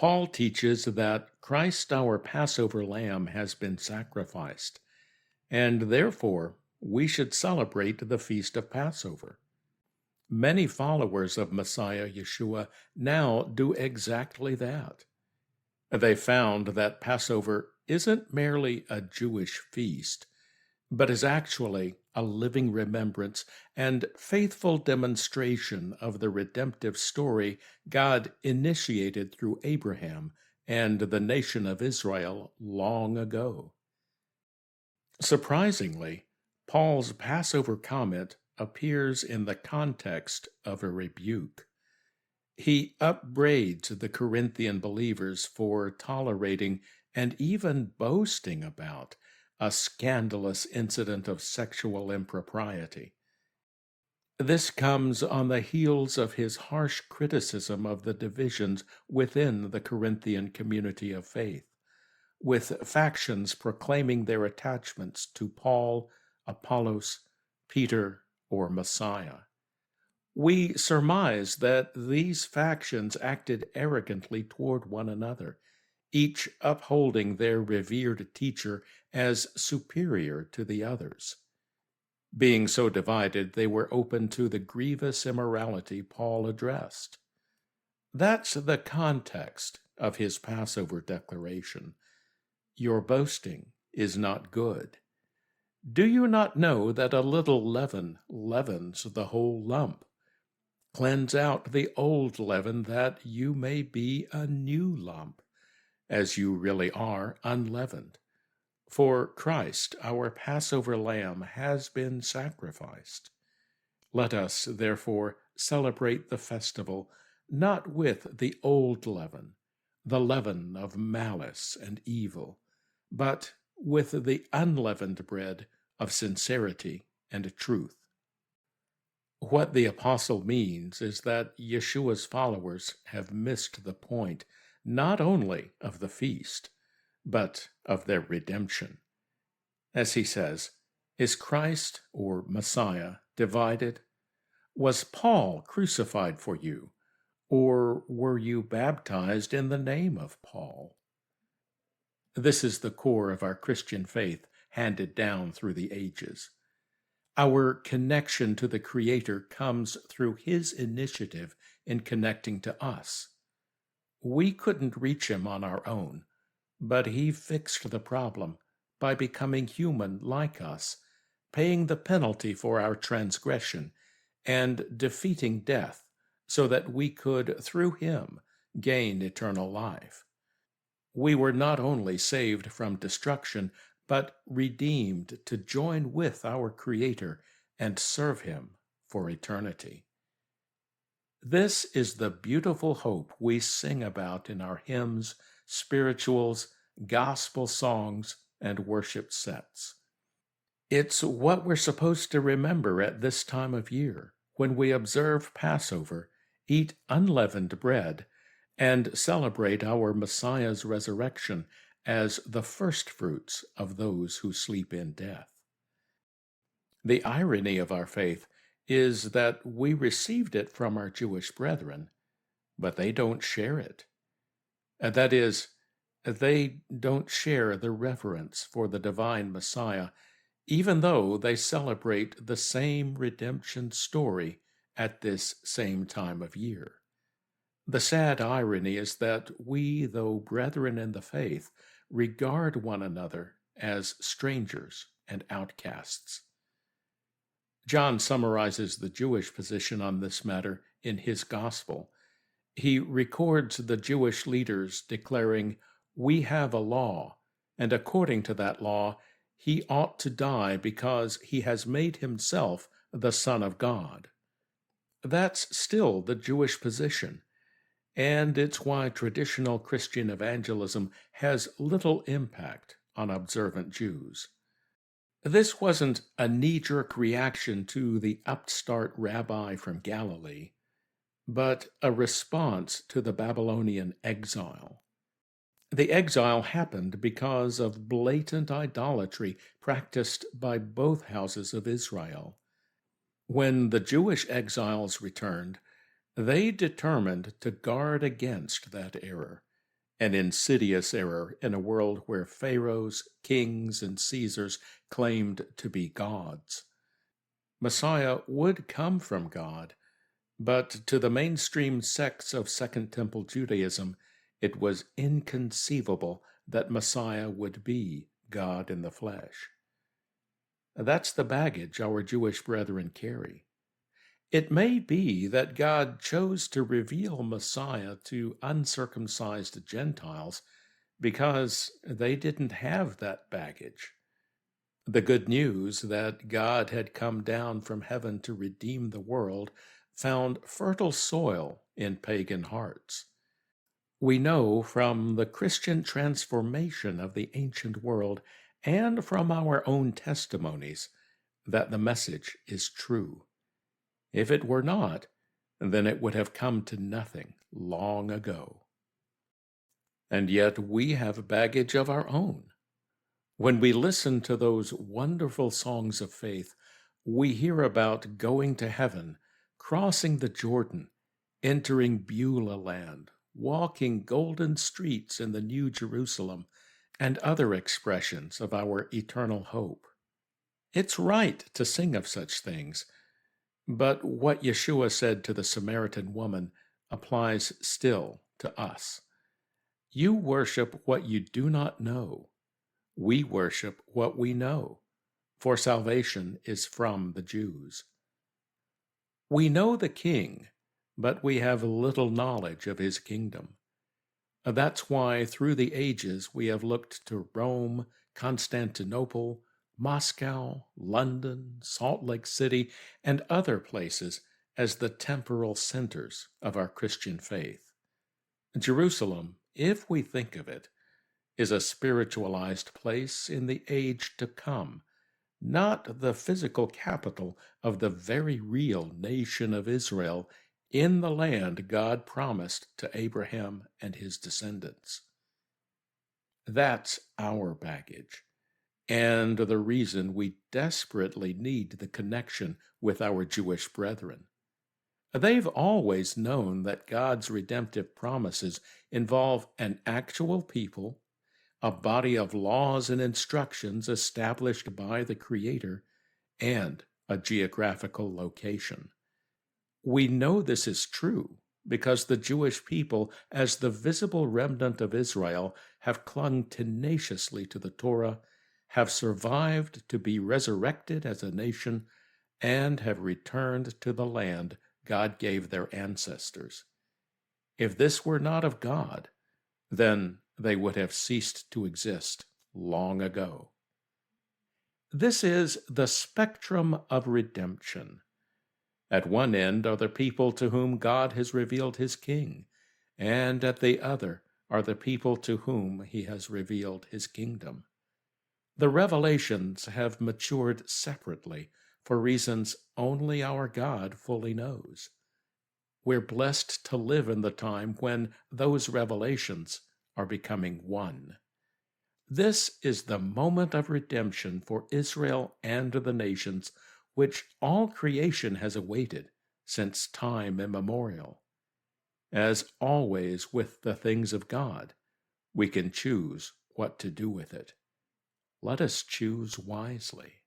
Paul teaches that Christ, our Passover lamb, has been sacrificed, and therefore we should celebrate the feast of Passover. Many followers of Messiah Yeshua now do exactly that. They found that Passover isn't merely a Jewish feast, but is actually a living remembrance and faithful demonstration of the redemptive story God initiated through Abraham and the nation of Israel long ago. Surprisingly, Paul's Passover comment appears in the context of a rebuke. He upbraids the Corinthian believers for tolerating and even boasting about a scandalous incident of sexual impropriety. This comes on the heels of his harsh criticism of the divisions within the Corinthian community of faith, with factions proclaiming their attachments to Paul, Apollos, Peter, or Messiah. We surmise that these factions acted arrogantly toward one another, each upholding their revered teacher as superior to the others. Being so divided, they were open to the grievous immorality Paul addressed. That's the context of his Passover declaration. Your boasting is not good. Do you not know that a little leaven leavens the whole lump? Cleanse out the old leaven that you may be a new lump, as you really are unleavened. For Christ, our Passover lamb, has been sacrificed. Let us, therefore, celebrate the festival not with the old leaven, the leaven of malice and evil, but with the unleavened bread of sincerity and truth. What the apostle means is that Yeshua's followers have missed the point not only of the feast, but of their redemption. As he says, is Christ or Messiah divided? Was Paul crucified for you, or were you baptized in the name of Paul? This is the core of our Christian faith handed down through the ages. Our connection to the Creator comes through His initiative in connecting to us. We couldn't reach Him on our own, but He fixed the problem by becoming human like us, paying the penalty for our transgression, and defeating death so that we could, through Him, gain eternal life. We were not only saved from destruction, but redeemed to join with our Creator and serve Him for eternity. This is the beautiful hope we sing about in our hymns, spirituals, gospel songs, and worship sets. It's what we're supposed to remember at this time of year when we observe Passover, eat unleavened bread, and celebrate our Messiah's resurrection as the firstfruits of those who sleep in death. The irony of our faith is that we received it from our Jewish brethren, but they don't share it. That is, they don't share the reverence for the divine Messiah, even though they celebrate the same redemption story at this same time of year. The sad irony is that we, though brethren in the faith, regard one another as strangers and outcasts. John summarizes the Jewish position on this matter in his gospel. He records the Jewish leaders declaring, "We have a law, and according to that law, he ought to die because he has made himself the Son of God." That's still the Jewish position, and it's why traditional Christian evangelism has little impact on observant Jews. This wasn't a knee-jerk reaction to the upstart rabbi from Galilee, but a response to the Babylonian exile. The exile happened because of blatant idolatry practiced by both houses of Israel. When the Jewish exiles returned, they determined to guard against that error, an insidious error in a world where pharaohs, kings, and Caesars claimed to be gods. Messiah would come from God, but to the mainstream sects of Second Temple Judaism, it was inconceivable that Messiah would be God in the flesh. That's the baggage our Jewish brethren carry. It may be that God chose to reveal Messiah to uncircumcised Gentiles because they didn't have that baggage. The good news that God had come down from heaven to redeem the world found fertile soil in pagan hearts. We know from the Christian transformation of the ancient world and from our own testimonies that the message is true. If it were not, then it would have come to nothing long ago. And yet we have baggage of our own. When we listen to those wonderful songs of faith, we hear about going to heaven, crossing the Jordan, entering Beulah land, walking golden streets in the New Jerusalem, and other expressions of our eternal hope. It's right to sing of such things, but what Yeshua said to the Samaritan woman applies still to us. You worship what you do not know. We worship what we know, for salvation is from the Jews. We know the King, but we have little knowledge of his kingdom. That's why through the ages we have looked to Rome, Constantinople, Moscow, London, Salt Lake City, and other places as the temporal centers of our Christian faith. Jerusalem, if we think of it, is a spiritualized place in the age to come, not the physical capital of the very real nation of Israel in the land God promised to Abraham and his descendants. That's our baggage, and the reason we desperately need the connection with our Jewish brethren. They've always known that God's redemptive promises involve an actual people, a body of laws and instructions established by the Creator, and a geographical location. We know this is true because the Jewish people, as the visible remnant of Israel, have clung tenaciously to the Torah, have survived to be resurrected as a nation, and have returned to the land God gave their ancestors. If this were not of God, then they would have ceased to exist long ago. This is the spectrum of redemption. At one end are the people to whom God has revealed his King, and at the other are the people to whom he has revealed his kingdom. The revelations have matured separately for reasons only our God fully knows. We're blessed to live in the time when those revelations are becoming one. This is the moment of redemption for Israel and the nations, which all creation has awaited since time immemorial. As always with the things of God, we can choose what to do with it. Let us choose wisely.